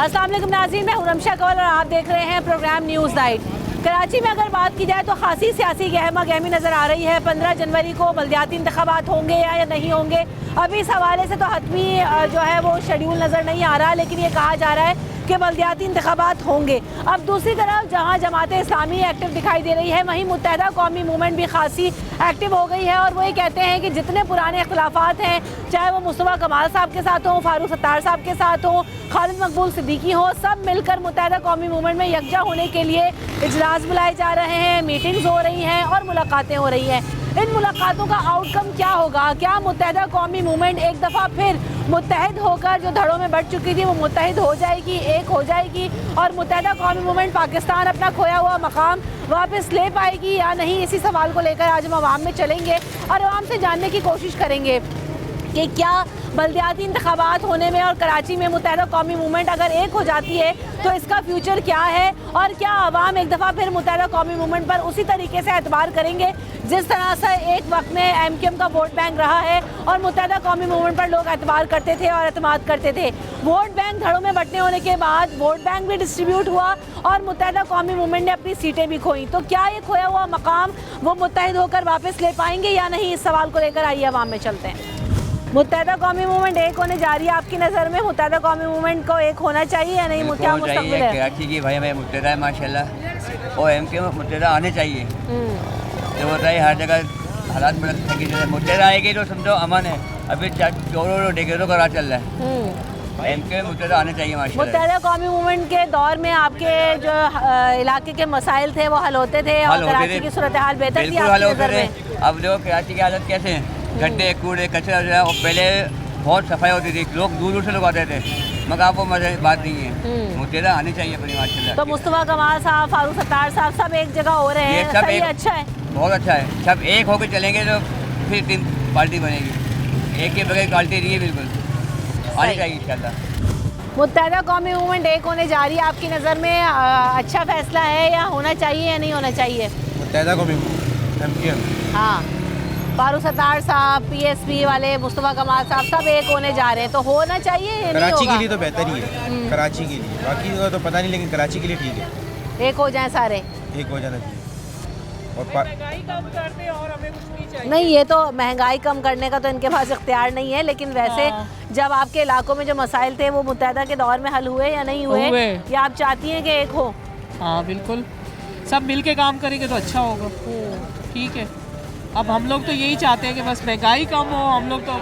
अस्सलाम वालेकुम नाज़रीन, मैं हूं रमशा कंवल और आप देख रहे हैं प्रोग्राम न्यूज़ नाइट। कराची में अगर बात की जाए तो खासी सियासी गहमा गहमी नज़र आ रही है। 15 जनवरी को बल्दियाती इंतखाबात होंगे या नहीं होंगे, अभी इस हवाले से तो हतमी जो है वो शेड्यूल नज़र नहीं आ रहा, लेकिन ये कहा जा रहा है कि बल्दियाती इंतखाबात होंगे। अब दूसरी तरफ जहाँ जमात इस्लामी एक्टिव दिखाई दे रही है, वहीं मुत्तहदा कौमी मूवमेंट भी खासी एक्टिव हो गई है और वो ये कहते हैं कि जितने पुराने इख्तिलाफात हैं, चाहे वो मुस्तफ़ा कमाल साहब के साथ हों, फारूक सत्तार साहब के साथ हों, खालिद मकबूल सिद्दीकी हो, सब मिलकर मुत्तहदा कौमी मूवमेंट में यकजा होने के लिए इजलास बुलाए जा रहे हैं, मीटिंग्स हो रही हैं और मुलाकातें हो रही हैं। इन मुलाकातों का आउटकम क्या होगा? क्या मुत्तहदा कौमी मूवमेंट एक दफ़ा फिर मुत्तहिद होकर जो धड़ों में बढ़ चुकी थी वो मुत्तहिद हो जाएगी, एक हो जाएगी और मुत्तहदा कौमी मूवमेंट पाकिस्तान अपना खोया हुआ मकाम वापस ले पाएगी या नहीं? इसी सवाल को लेकर आज हम आवाम में चलेंगे और आवाम से जानने की कोशिश करेंगे कि क्या बल्दियाती इंतखाबात होने में और कराची में मुत्तहदा कौमी मूवमेंट अगर एक हो जाती है तो इसका फ्यूचर क्या है, और क्या आवाम एक दफ़ा फिर मुत्तहदा कौमी मूवमेंट पर उसी तरीके से एतबार करेंगे जिस तरह से एक वक्त में MQM का वोट बैंक रहा है और मुत्तहदा कौमी मूवमेंट पर लोग एतबार करते थे और एतमाद करते थे। वोट बैंक धड़ों में बंटने होने के बाद वोट बैंक भी डिस्ट्रीब्यूट हुआ और मुत्तहदा कौमी मूवमेंट ने अपनी सीटें भी खोई, तो क्या ये खोया हुआ मकाम वो मुत्तहिद होकर वापस ले पाएंगे या नहीं? इस सवाल को लेकर आइए आवाम में चलते हैं। मुत्तहदा कौमी मूवमेंट एक होने जा रही है, आपकी नज़र में मुत्तहदा कौमी मूवमेंट को एक होना चाहिए या नहीं? क्या मुस्तकबिल है? कराची की भाई हमें मुत्तहदा है माशाल्लाह, और MQM में मुत्तहदा आने चाहिए। तो होता है हर जगह हालात में मुत्तहदा आएगी तो समझो अमन है। अभी चोरों डेगरों का राज चल रहा है। MQM मुत्तहदा आने चाहिए माशाल्लाह। मुत्तहदा कौमी मूवमेंट के दौर में आपके जो इलाके के मसाइल थे वो हल होते थे और कराची की सूरत हाल बेहतर थी आपकी नज़र में? अब देखो कराची की हालत कैसे है, गड्ढे कूड़े कचरा जो है, और पहले बहुत सफाई होती थी, लोग दूर दूर से लोग आते थे, मगर आप वो मजे बात नहीं है। मुत्तहदा आनी चाहिए अपनी माशाल्लाह। तो मुस्तफ़ा कमाल साहब, फारूक सत्तार साहब सब एक जगह हो रहे हैं, सब सही, अच्छा है, बहुत अच्छा है। सब एक होकर चलेंगे तो फिर 3 पार्टी बनेगी, एक के बगैर पार्टी नहीं है, बिल्कुल आनी चाहिए इंशाल्लाह। मुत्तहदा कौमी मूवमेंट एक होने जा रही है, आपकी नज़र में अच्छा फैसला है या होना चाहिए या नहीं होना चाहिए? मुत्तहदा कौमी MQM, हाँ, फारूक सत्तार साहब, PSP वाले, मुस्तफ़ा कमाल साहब सब एक होने जा रहे हैं, तो होना चाहिए या नहीं? कराची के लिए तो बेहतर ही है, कराची के लिए, बाकी का तो पता नहीं, लेकिन कराची के लिए ठीक है, एक हो जाएं सारे, एक हो जाना चाहिए। और महंगाई कम कर दे और हमें कुछ नहीं चाहिए। नहीं, ये तो महंगाई कम करने का तो इनके पास इख्तियार नहीं है, लेकिन वैसे जब आपके इलाकों में जो मसाइल थे वो मुत्तहदा के दौर में हल हुए या नहीं हुए, या आप चाहती हैं कि एक हो? हाँ बिल्कुल, सब मिल के काम करेंगे तो अच्छा होगा। ठीक है, अब हम लोग तो यही चाहते हैं कि बस महंगाई कम हो, हम लोग तो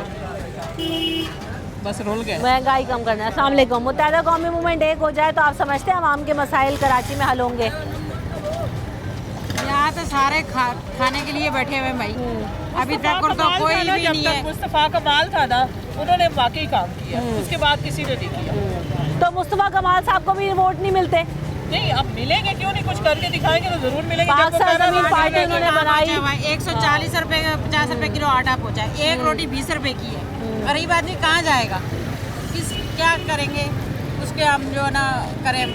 बस रुल गए। महंगाई कम करना है। अस्सलाम वालेकुम। मुत्तहदा कौमी मूवमेंट एक हो जाए तो आप समझते हैं आवाम के मसाइल कराची में हल होंगे? यहाँ तो सारे खाने के लिए बैठे हुए भाई, अभी तक तो कोई भी नहीं है। मुस्तफ़ा कमाल था ना, उन्होंने वाकई काम किया, उसके बाद किसी ने नहीं किया। तो मुस्तफ़ा कमाल साहब को भी वोट नहीं मिलते? नहीं, अब मिलेंगे क्यों नहीं, कुछ करके दिखाएंगे तो जरूर मिलेंगे। पाक सरजमीन पार्टी उन्होंने बनाई, 140 रुपए 50 रुपए किलो आटा पहुँचा, एक रोटी 20 रुपए की है। गरीब आदमी कहाँ जाएगा, क्या करेंगे उसके? हम जो ना करें,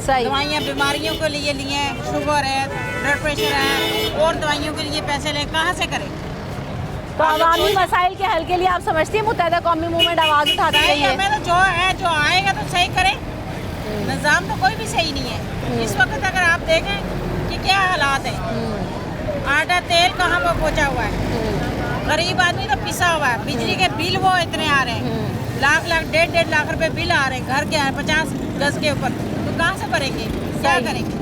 सही दवाइयाँ बीमारियों के लिए लिए, शुगर है, ब्लड प्रेशर है, और दवाइयों के लिए पैसे लें, कहाँ से करें? तो अवामी मसाइल के हल के लिए आप समझती हैं मुत्तहदा कौमी मूवमेंट आवाज़ उठाती है? हमें तो जो है जो आएगा तो सही करें, निज़ाम तो कोई भी सही नहीं है। इस वक्त अगर आप देखें कि क्या हालात है, आटा तेल कहाँ पर पहुँचा हुआ है, गरीब आदमी तो पिसा हुआ है, बिजली के बिल वो इतने आ रहे हैं, लाख 1.5 लाख रुपए बिल आ रहे हैं घर के 50 गज के ऊपर, तो कहाँ से भरेंगे, क्या करेंगे?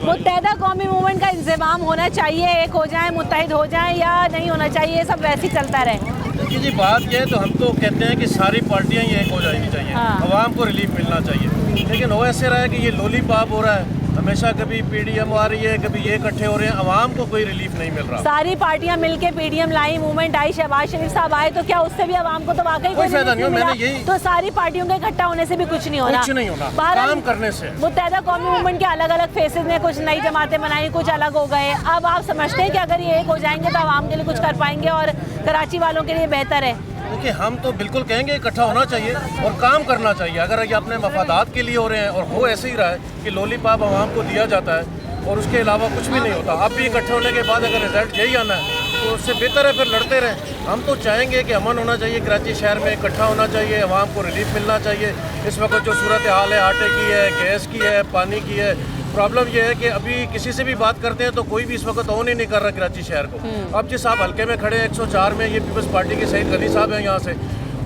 मुत्तहदा कौमी मूवमेंट का इंतजाम होना चाहिए, एक हो जाए, मुत्तहिद हो जाए, या नहीं होना चाहिए, सब वैसे ही चलता रहे? देखिए जी, बात यह है तो हम तो कहते हैं कि सारी पार्टियां ही एक हो जानी चाहिए, आवाम को रिलीफ मिलना चाहिए, लेकिन वो ऐसे रहा है कि ये लॉलीपॉप हो रहा है, हमेशा कभी PDM आ रही है, कभी ये इकट्ठे हो रहे हैं, आवाम को कोई रिलीफ नहीं मिल रहा। सारी पार्टियां मिलके PDM लाई, मूवमेंट आई, शहबाज शरीफ साहब आए, तो क्या उससे भी आवाम को तो वाकई कोई फायदा नहीं हो? मैंने यही, तो सारी पार्टियों के इकट्ठा होने से भी कुछ नहीं होना, कुछ नहीं होना, काम करने से। मुत्तहदा कौमी मूवमेंट के अलग अलग फेसेस ने कुछ नई जमातें बनाई, कुछ अलग हो गए, अब आप समझते हैं कि अगर ये एक हो जाएंगे तो आवाम के लिए कुछ कर पाएंगे और कराची वालों के लिए बेहतर है? देखिए, हम तो बिल्कुल कहेंगे इकट्ठा होना चाहिए और काम करना चाहिए। अगर ये अपने मफादात के लिए हो रहे हैं और हो ऐसे ही रहा है कि लॉलीपॉप आवाम को दिया जाता है और उसके अलावा कुछ भी नहीं होता, अब भी इकट्ठे होने के बाद अगर रिजल्ट यही आना है तो उससे बेहतर है फिर लड़ते रहें। हम तो चाहेंगे कि अमन होना चाहिए, कराची शहर में इकट्ठा होना चाहिए, आवाम को रिलीफ मिलना चाहिए। इस वक्त जो सूरत हाल है आटे की है, गैस की है, पानी की है, प्रॉब्लम यह है कि अभी किसी से भी बात करते हैं तो कोई भी इस वक्त ऑन ही नहीं कर रहा कराची शहर को। अब जिस आप हल्के में खड़े हैं 104 में, ये पीपल्स पार्टी के सईद गनी साहब हैं यहाँ से,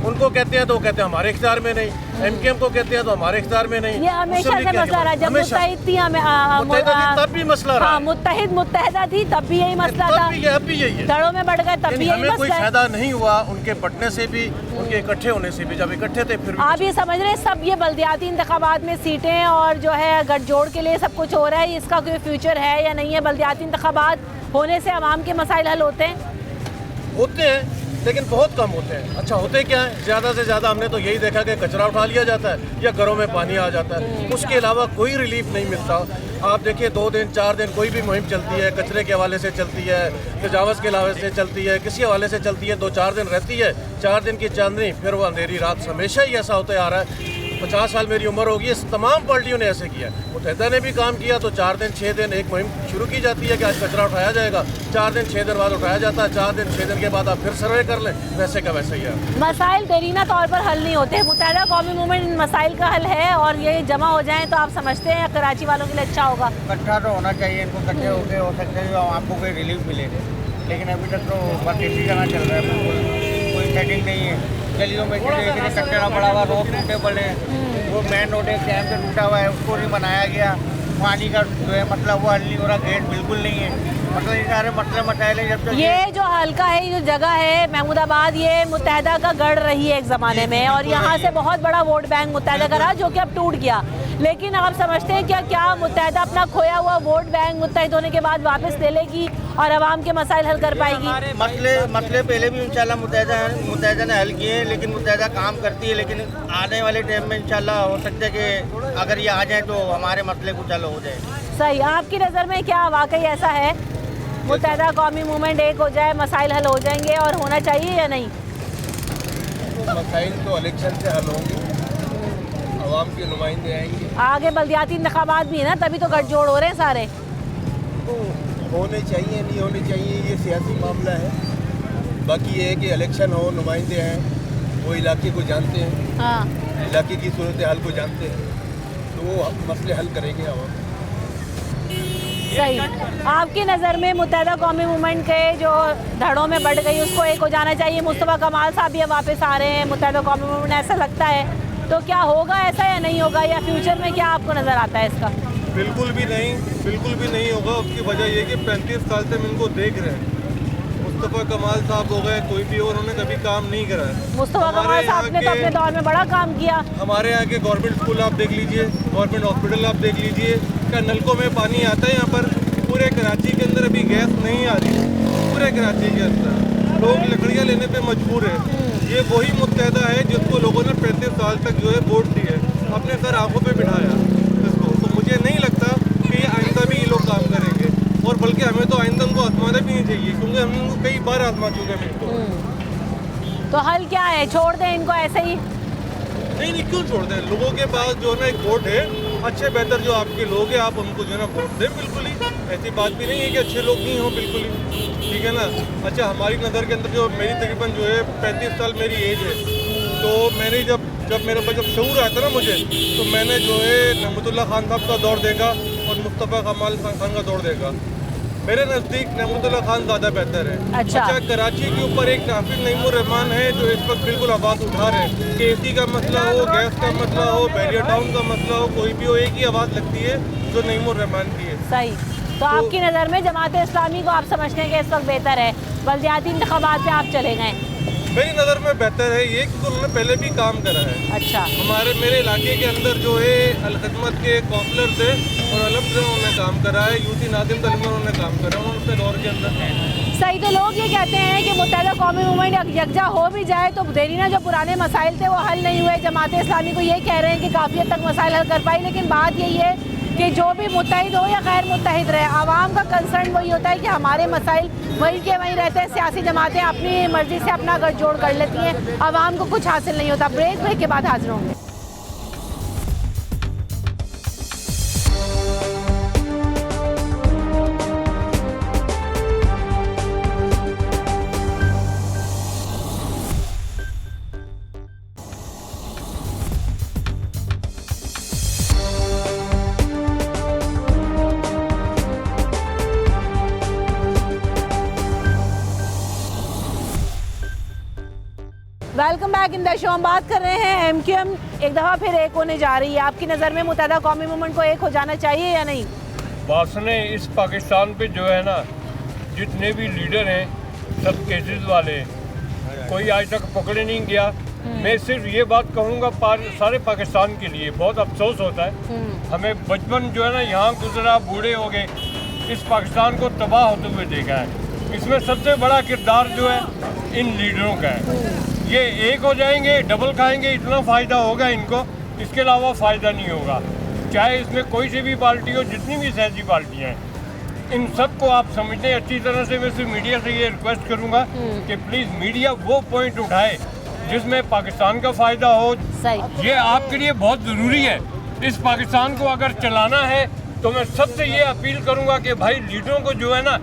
उनको कहते हैं तो वो कहते हैं हमारे इख्तियार में नहीं, एमकेएम को कहते हैं तो हमारे इख्तियार में नहीं। ये हमेशा से मसला रहा, जब मुत्तहिद थी तब भी मसला रहा, मुत्तहिदा थी तब भी यही मसला था, अब भी यही है, दड़ों में बढ़ गए तब भी यही हमें कोई मसला है। फायदा नहीं हुआ उनके बटने से भी, उनके इकट्ठे होने से भी। जब इकट्ठे थे फिर भी आप ये समझ रहे हैं सब ये बल्दियाती इंतखाबात में सीटें और जो है गठजोड़ के लिए सब कुछ हो रहा है, इसका कोई फ्यूचर है या नहीं है? बल्दियाती इंतखाबात होने से आवाम के मसाइल हल होते हैं लेकिन बहुत कम होते हैं। अच्छा होते क्या है, ज़्यादा से ज़्यादा हमने तो यही देखा कि कचरा उठा लिया जाता है या घरों में पानी आ जाता है, उसके अलावा कोई रिलीफ नहीं मिलता। आप देखिए 2 दिन 4 दिन कोई भी मुहिम चलती है, कचरे के हवाले से चलती है, तजावज़ के हवाले से चलती है, किसी हवाले से चलती है, 2-4 दिन रहती है, 4 दिन की चांदनी, फिर वो अंधेरी रात। हमेशा ही ऐसा होते आ रहा है। 50 साल मेरी उम्र होगी, इस तमाम पार्टियों ने ऐसे किया। मुत्तहिदा ने भी काम किया तो 4 दिन 6 दिन एक मुहिम शुरू की जाती है कि आज कचरा उठाया जाएगा, 4 दिन 6 दिन बाद उठाया जाता है, 4 दिन 6 दिन के बाद आप फिर सर्वे कर लें, वैसे का वैसे ही है। मसाइल देरीना तौर पर हल नहीं होते। मुत्तहिदा कौमी मूवमेंट इन मसाइल का हल है और ये जमा हो जाएं तो आप समझते हैं कराची वालों के लिए अच्छा होगा? इकट्ठा तो होना चाहिए, इनको इकट्ठे होकर हो सकते हैं जो आपको कोई रिलीफ मिले, लेकिन अभी तक तो बस इसी तरह चल रहा है, बिल्कुल कोई सेटिंग नहीं है। गलियों में कचरा पड़ा हुआ, रोड टूटे पड़े, वो मेन रोड एक टाइम से टूटा हुआ है, उसको नहीं बनाया गया। पानी का जो है मतलब वो हल नहीं हो रहा, गेट बिल्कुल नहीं है, मतलब ये सारे मसले मसाइल हैं। जब तक ये जो हल्का है, ये जो जगह है महमूदाबाद, ये मुत्तहिदा का गढ़ रही है एक ज़माने में और यहाँ से बहुत बड़ा वोट बैंक मुत्तहिदा का रहा जो कि अब टूट गया। लेकिन आप समझते हैं क्या मुत्तहिदा अपना खोया हुआ वोट बैंक मुत्तहिद होने के बाद वापस ले लेगी और आवाम के मसाइल हल कर पाएगी? मसले पहले भी इंशाल्लाह मुत्तहिदा ने हल किए हैं, लेकिन मुत्तहिदा काम करती है। लेकिन आने वाले टाइम में इंशाल्लाह हो सकता है कि अगर ये आ जाए तो हमारे मसले कुछ हल हो जाए। सही, आपकी नज़र में क्या वाकई ऐसा है मुत्तहिदा कौमी मूवमेंट एक हो जाए, मसाइल हल हो जाएंगे और होना चाहिए या नहीं? मसाइल तो इलेक्शन से हल होंगे, आवाम के नुमाइंदे आएंगे, आगे बल्दियाती इंतखाबात भी है ना, तभी तो गठजोड़ हो रहे हैं सारे। तो होने चाहिए, नहीं होने चाहिए, ये सियासी मामला है। बाकी ये है कि इलेक्शन हो, नुमाइंदे हैं, वो इलाके को जानते हैं, हाँ, इलाके की सूरत हाल को जानते हैं, तो वो मसले हल करेंगे आवाम। सही। आपकी नज़र में मुत्तहिदा कौमी मूवमेंट के जो धड़ों में बढ़ गई उसको एक हो जाना चाहिए? मुस्तफ़ा कमाल साहब भी वापस आ रहे हैं मुत्तहिदा कौमी मूवमेंट, ऐसा लगता है, तो क्या होगा ऐसा या नहीं होगा, या फ्यूचर में क्या आपको नज़र आता है इसका? बिल्कुल भी नहीं होगा। उसकी वजह ये कि 35 साल से हम इनको देख रहे हैं। मुस्तफ़ा कमाल साहब हो गए, कोई भी, और उन्होंने कभी काम नहीं करा है। मुस्तफ़ा कमाल साहब ने तो अपने दौर में बड़ा काम किया। हमारे यहाँ के गवर्नमेंट स्कूल आप देख लीजिए, गवर्नमेंट हॉस्पिटल आप देख लीजिए, क्या नलकों में पानी आता है यहाँ पर? पूरे कराची के अंदर अभी गैस नहीं आ रही, पूरे कराची के अंदर लोग लकड़ियाँ लेने पे मजबूर है। ये वही मुत्तहिदा है जिसको लोगों ने 35 साल तक जो है वोट दिए, अपने सर आंखों पे बिठाया इसको। तो मुझे नहीं लगता कि ये आइंदा भी ये लोग काम करेंगे, और बल्कि हमें तो आइंदा उनको आजमाना भी नहीं चाहिए, क्योंकि हम इनको कई बार आजमा चुके हैं इनको। तो हल क्या है, छोड़ दें इनको ऐसे ही? नहीं, क्यों छोड़ दें? लोगों के पास जो है ना एक वोट है, अच्छे बेहतर जो आपके लोग हैं आप उनको जो है ना वोट दें। बिल्कुल ही ऐसी बात भी नहीं है कि अच्छे लोग नहीं हों, बिल्कुल ही, ठीक है ना। अच्छा, हमारी नज़र के अंदर जो मेरी तकरीबन जो है 35 साल मेरी एज है, तो मैंने जब मेरे पास जब शऊर आया था ना मुझे, तो मैंने जो है नहमतुल्लाह खान साहब का दौर देखा और मुस्तफ़ा कमाल खान का दौर देखा। मेरे नज़दीक नहमतुल्लाह खान ज़्यादा बेहतर है। अच्छा, कराची के ऊपर एक नाफिज नईमुर रहमान है जो इस वक्त बिल्कुल आवाज़ उठा रहे हैं कि एसी का मसला हो, गैस का मसला हो, बैरियर टाउन का मसला हो, कोई भी हो, एक ही आवाज़ लगती है जो नईमुर रहमान की है। सही। तो आपकी नज़र में जमात इस्लामी को आप समझते हैं कि इस वक्त बेहतर है, बल्दियाती इंतखाबात पे आप चले गए? मेरी नज़र में बेहतर है ये, क्योंकि उन्होंने पहले भी काम करा है। अच्छा, मेरे इलाके के अंदर जो है अल-खिदमत के काउंसलर थे और अलग से उन्होंने काम करा है, यूसी नादिम तलीम उन्होंने काम करा है उनके दौर के अंदर। सही। तो लोग ये कहते हैं कि मुत्तहिदा कौमी मूवमेंट यकजा हो भी जाए तो देरीना जो पुराने मसाइल थे वो हल नहीं हुए। जमात इस्लामी को ये कह रहे हैं कि काफ़ी हद तक मसाइल हल कर पाई, लेकिन बात यही है कि जो भी मुत्तहिद हो या गैर मुत्तहिद रहे, आवाम का कंसर्न वही होता है कि हमारे मसाइल वहीं के वहीं रहते हैं। सियासी जमातें अपनी मर्जी से अपना गठजोड़ कर लेती हैं, आवाम को कुछ हासिल नहीं होता। ब्रेक के बाद हाजिर होंगे। Welcome back in the show. हम बात कर रहे हैं MQM एक दफ़ा फिर एक होने जा रही है। आपकी नज़र में मुत्तहदा कौमी मूवमेंट को एक हो जाना चाहिए या नहीं? बासने इस पाकिस्तान पे जो है ना, जितने भी लीडर हैं सब केसेस वाले हैं, कोई आज तक पकड़े नहीं गया। मैं सिर्फ ये बात कहूँगा सारे पाकिस्तान के लिए बहुत अफसोस होता है, हमें बचपन जो है ना यहाँ गुजरा, बूढ़े हो गए, इस पाकिस्तान को तबाह होते हुए देखा है। इसमें सबसे बड़ा किरदार जो है इन लीडरों का है। ये एक हो जाएंगे, डबल खाएंगे, इतना फ़ायदा होगा इनको, इसके अलावा फ़ायदा नहीं होगा। चाहे इसमें कोई सी भी पार्टी हो, जितनी भी सियासी पार्टियाँ हैं, इन सब को आप समझते हैं अच्छी तरह से। मैं सिर्फ मीडिया से ये रिक्वेस्ट करूँगा कि प्लीज़ मीडिया वो पॉइंट उठाए जिसमें पाकिस्तान का फ़ायदा हो। सही, ये आपके लिए बहुत ज़रूरी है। इस पाकिस्तान को अगर चलाना है तो मैं सबसे ये अपील करूँगा कि भाई लीडरों को जो है ना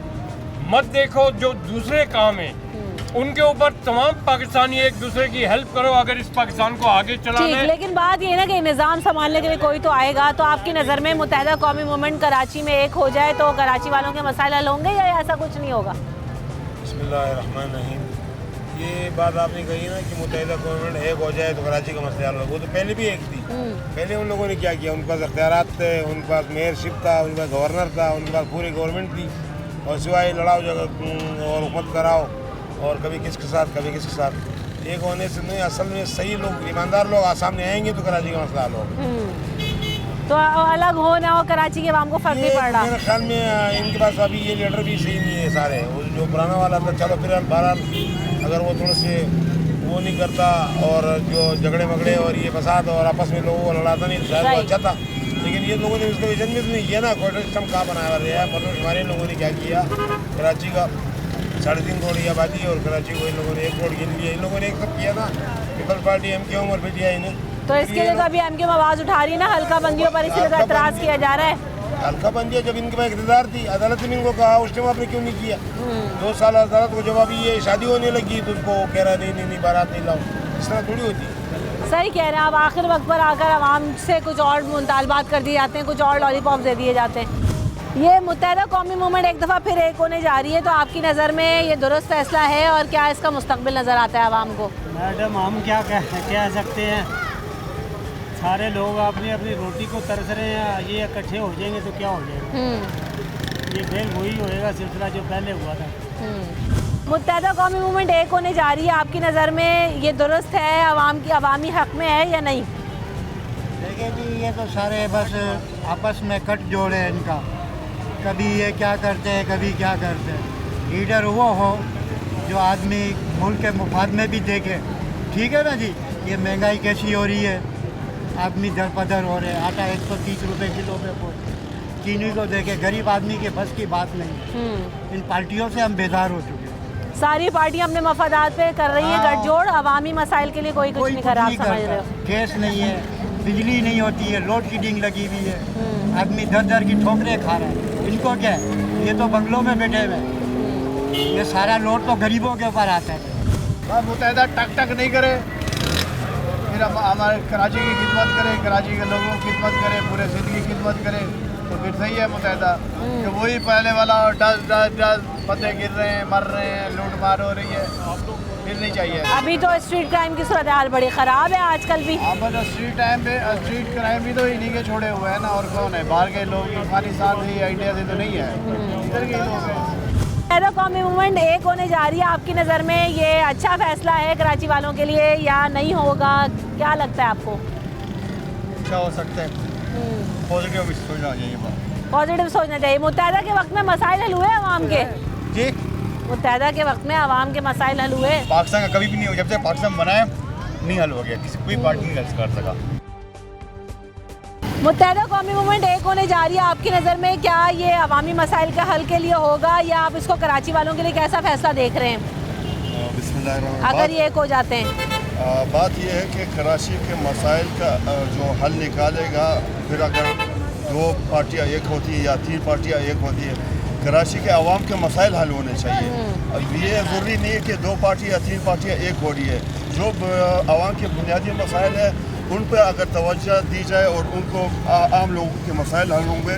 मत देखो, जो दूसरे काम हैं उनके ऊपर तमाम पाकिस्तानी एक दूसरे की हेल्प करो अगर इस पाकिस्तान को आगे चलाना है। लेकिन बात ये ना कि निज़ाम संभालने के लिए कोई तो आएगा। तो आपकी नज़र में मुत्तहदा कौमी मूवमेंट कराची में एक हो जाए तो कराची वालों के मसाइल हल होंगे या ऐसा कुछ नहीं होगा? बिस्मिल्लाहिर्रहमानिर्रहीम। ये बात आपने कही ना कि मुत्तहदा गवर्नमेंट एक हो जाए तो कराची का मसला हल होगा। वो तो पहले भी एक थी। पहले उन लोगों ने क्या किया, उनके पास अख्तियारात थे, उनके पास मेयरशिप था, उनके पास गवर्नर था, उनके पास पूरी गवर्नमेंट थी, और सिवाय लड़ाओ जगह और हुकूमत कराओ और कभी किसके साथ कभी किसके साथ। एक होने से नहीं, असल में सही लोग, ईमानदार लोग सामने आएंगे तो कराची का मसला हल होगा। तो अलग हो ना हो, कराची के आवाम को फर्क नहीं पड़ रहा। मेरे ख्याल में इनके पास अभी ये लीडर भी सही नहीं है सारे। वो जो पुराना वाला था, चलो फिर बहरहाल अगर वो थोड़े से वो नहीं करता और जो झगड़े मगड़े और ये फसाद और आपस में लोगों को लड़ाता नहीं, शायद वो अच्छा था। लेकिन ये लोगों ने उसको विजन में नहीं किया ना, कोई सिस्टम कहाँ बनाया रहा है। मतलब हमारे लोगों ने क्या किया, कराची का 3.5 करोड़ आबादी और कराची को इन लोगों ने 1 करोड़ गिन लिया। इन लोगों ने एक सब किया ना, पीपल्स पार्टी MQM और PTI ने। तो इसके लिए तो अभी MQM आवाज़ उठा रही ना हल्का बंदियों पर, इसीलिए तो एतराज़ किया जा रहा है। हल्का बंदी जब इनके पास इक़्तिदार थी, अदालत ने इनको कहा, उस टाइम आपने क्यों नहीं किया? 2 साल अदालत को जब अभी ये शादी होने लगी तो उसको कह रहा नहीं बारात नहीं लाओ। इस तरह थोड़ी होती है। सही कह रहे हैं आप। आखिर वक्त पर आकर आवाम से कुछ और मुतालबात कर दिए जाते हैं, कुछ और लॉलीपॉप दे दिए जाते हैं। ये मुत्तहदा कौमी मूवमेंट एक दफ़ा फिर एक होने जा रही है, तो आपकी नज़र में ये दुरुस्त फैसला है और क्या इसका मुस्तकबिल नज़र आता है आवाम को? मैडम हम क्या कह सकते हैं, सारे लोग अपनी अपनी रोटी को तरस रहे हैं। ये इकट्ठे हो जाएंगे तो क्या हो जाएगा? ये फिर वही होएगा सिलसिला जो पहले हुआ था। मुत्तहदा कौमी मूवमेंट एक होने जा रही है, आपकी नज़र में ये दुरुस्त है, अवामी हक में है या नहीं? देखिए जी, ये तो सारे बस आपस में कट जोड़ है इनका। कभी ये क्या करते हैं, कभी क्या करते हैं। लीडर वो हो जो आदमी मुल्क के मुफाद में भी देखे। ठीक है ना जी, ये महंगाई कैसी हो रही है, आदमी दरपदर हो रहे हैं, आटा 130 रुपये किलो पे पहुँच, चीनी को देखे, गरीब आदमी के बस की बात नहीं। इन पार्टियों से हम बेदार हो चुके हैं। सारी पार्टियां अपने मफादात पे कर रही है गठजोड़, अवामी मसाइल के लिए कोई कुछ नहीं कर रहा। आप समझ रहे हो? गैस नहीं है, बिजली नहीं होती है, लोड शीडिंग लगी हुई है, आदमी दर की ठोकरें खा रहा है। इनको क्या है, ये तो बंगलों में बैठे हुए हैं, ये सारा लोड तो गरीबों के ऊपर आता है। मुत्तहदा टक टक नहीं करे, फिर हम हमारे कराची की खिदमत करें, कराची के लोगों की खिदमत करें, पूरे सिंध की खिदमत करें, तो फिर सही है मुत्तहदा। कि वही पहले वाला डस बंदे गिर रहे हैं, मर रहे हैं, लूट मार हो रही है, फिर नहीं चाहिए। अभी तो स्ट्रीट क्राइम की सूरत हाल बड़ी ख़राब है आजकल भी। अब स्ट्रीट क्राइम भी तो इन्हीं के छोड़े हुए हैं ना, और कौन है? बाहर के लोग, अफगानिस्तान से, इंडिया से तो नहीं है, इधर के लोग हैं। मुत्तहदा कौमी मूवमेंट एक होने जा रही है, आपकी नज़र में ये अच्छा फैसला है कराची वालों के लिए या नहीं होगा? क्या लगता है आपको? अच्छा हो सकता है, पॉजिटिव सोचना चाहिए। पॉजिटिव सोचना चाहिए। मुत्तहदा के वक्त में मसाइल हल हुए आवाम के? जी, मुत्तहदा के वक्त में आवाम के मसाइल हल हुए? पाकिस्तान का कभी भी नहीं हो, जब से पाकिस्तान बना है नहीं हल हो गया, किसी कोई पार्टी नहीं हल कर सका। मुत्तहदा कौमी मूवमेंट एक होने जा रही है, आपकी नज़र में क्या ये अवामी मसाइल के हल के लिए होगा या आप इसको कराची वालों के लिए कैसा फैसला देख रहे हैं बिस्मिल्लाह। अगर ये एक हो जाते हैं? बात यह है कि कराची के मसाइल का जो हल निकालेगा, फिर अगर 2 पार्टियाँ एक होती है या 3 पार्टियाँ एक होती है, कराची के आवाम के मसाइल हल होने चाहिए। अब ये ज़रूरी नहीं है कि 2 पार्टी या 3 पार्टियाँ एक हो रही है। जो आवाम के बुनियादी मसाइल है उन पर अगर तवज्जो दी जाए और उनको आम लोगों के मसाइल हल होंगे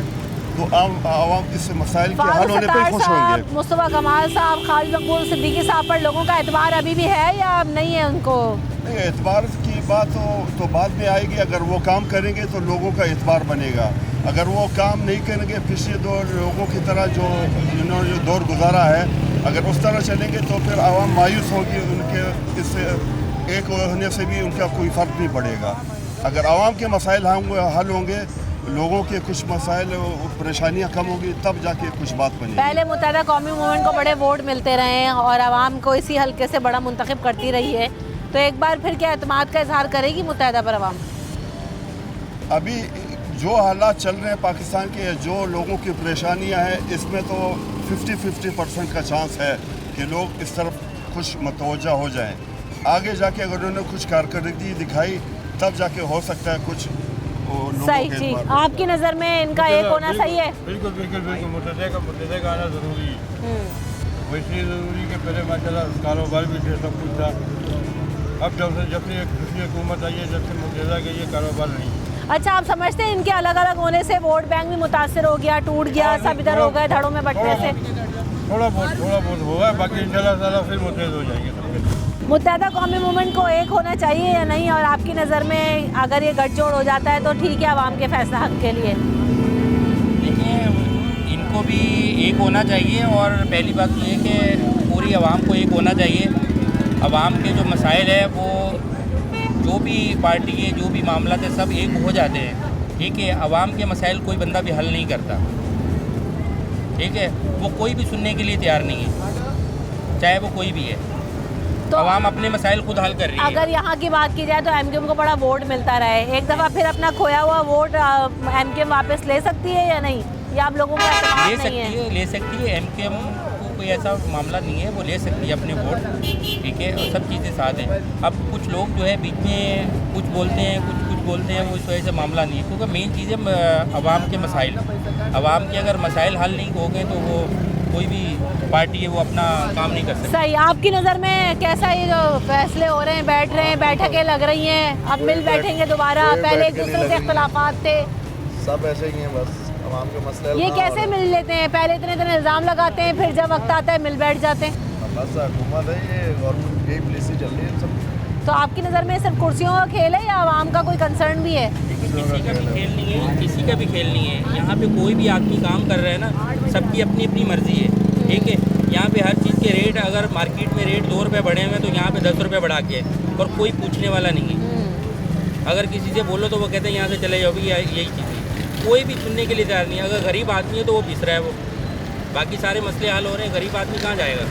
तो आवाम इस मसाइल के हल होने पर खुश होंगे। मुस्तफा कमाल साहब, खालिद मकबूल सिद्दीकी साहब पर लोगों का एतबार अभी भी है या नहीं है उनको? नहीं, एतबार की बात तो बाद में आएगी। अगर वो काम करेंगे तो लोगों का एतबार बनेगा। अगर वो काम नहीं करेंगे, पिछले दो लोगों की तरह जो इन्होंने जो दौर गुजारा है, अगर उस तरह चलेंगे तो फिर आवाम मायूस होगी। उनके इससे एक होने से भी उनका कोई फ़र्क नहीं पड़ेगा। अगर आवाम के मसाइल हल होंगे, लोगों के कुछ मसाइल परेशानियां कम होगी, तब जाके कुछ बात बनेगी। पहले मुत्तहदा कौमी मूवमेंट को बड़े वोट मिलते रहे हैं और आवाम को इसी हल्के से बड़ा मुंतखब करती रही है, तो एक बार फिर क्या एतमाद का इजहार करेगी मुत्तहदा पर आवाम? अभी जो हालात चल रहे हैं पाकिस्तान के, जो लोगों की परेशानियां हैं, इसमें तो 50-50% का चांस है कि लोग इस तरफ खुश मतवज्जा हो जाएं। आगे जाके अगर उन्होंने कुछ कारकर्दगी दिखाई, तब जाके हो सकता है कुछ सही। ठीक, आपकी नज़र में इनका एक होना सही है? बिल्कुल बिल्कुल बिल्कुल, मुत्तहदा का आना ज़रूरी है। वैसे ज़रूरी कि पहले माशाल्लाह कारोबार भी थे, सब कुछ था। अब जब से एक दूसरी हुकूमत आई है, जब से मुत्तहदा के ये कारोबार नहीं है। अच्छा, आप समझते हैं इनके अलग अलग होने से वोट बैंक भी मुतासर हो गया, टूट गया, सब इधर हो गए धड़ों में बंटने से? थोड़ा बहुत हुआ है, बाकी इंशाल्लाह ताला फिर मुत्तहद हो जाएंगे सबके। मुत्तहदा कौमी मूवमेंट को एक होना चाहिए या नहीं, और आपकी नज़र में अगर ये गठजोड़ हो जाता है तो ठीक है आवाम के फैसला हक के लिए? देखिए, इनको भी एक होना चाहिए, और पहली बात ये है कि पूरी आवाम को एक होना चाहिए। आवाम के जो मसाइल है, वो जो भी पार्टी है, जो भी मामला है, सब एक हो जाते हैं। ठीक है, आवाम के मसाइल कोई बंदा भी हल नहीं करता। ठीक है, वो कोई भी सुनने के लिए तैयार नहीं है, चाहे वो कोई भी है। तो आवाम अपने मसाइल खुद हल कर रही है। अगर यहाँ की बात की जाए तो एमक्यूएम को बड़ा वोट मिलता रहा है, एक दफ़ा फिर अपना खोया हुआ वोट एमक्यूएम वापस ले सकती है या नहीं? या आप लोगों को ले सकती है। एमक्यूएम को कोई ऐसा मामला नहीं है, वो ले सकती है अपने वोट। ठीक है, और सब चीज़ें साथ हैं। अब कुछ लोग जो है बीच में कुछ बोलते हैं, कुछ बोलते हैं, वो इस वजह से मामला नहीं है, क्योंकि मेन चीज़ है आवाम के मसाइल। आवाम के अगर मसाइल हल नहीं होंगे तो वो कोई भी पार्टी है वो अपना काम नहीं कर सकती। सही। आपकी नज़र में कैसा ये जो फैसले हो रहे हैं, बैठ रहे हैं, बैठकें लग रही हैं, अब मिल बैठेंगे दोबारा? पहले एक दूसरे से इख्तलाफात थे, सब ऐसे ही हैं, बस आवाम के मसले। ये कैसे मिल लेते हैं? पहले इतने इल्ज़ाम लगाते हैं, फिर जब वक्त आता है मिल बैठ जाते हैं। बस हुकूमत है, ये गवर्नमेंट की पॉलिसी चल रही है सब। तो आपकी नज़र में सिर्फ कुर्सियों का खेल है या आवाम का कोई कंसर्न भी है? किसी का भी खेल नहीं है, किसी का भी खेल नहीं है। यहाँ पे कोई भी आदमी काम कर रहा है ना, सबकी अपनी अपनी मर्जी है। ठीक है, यहाँ पे हर चीज़ के रेट, अगर मार्केट में रेट 2 रुपये बढ़े हुए हैं तो यहाँ पे 10 रुपये बढ़ा के है, और कोई पूछने वाला नहीं है। अगर किसी से बोलो तो वो कहते हैं यहाँ से चले जाओ, भी यही चीज़ है। कोई भी सुनने के लिए तैयार नहीं है। अगर गरीब आदमी है तो वो पिस रहा है, वो बाकी सारे मसले हल हो रहे हैं, गरीब आदमी कहाँ जाएगा?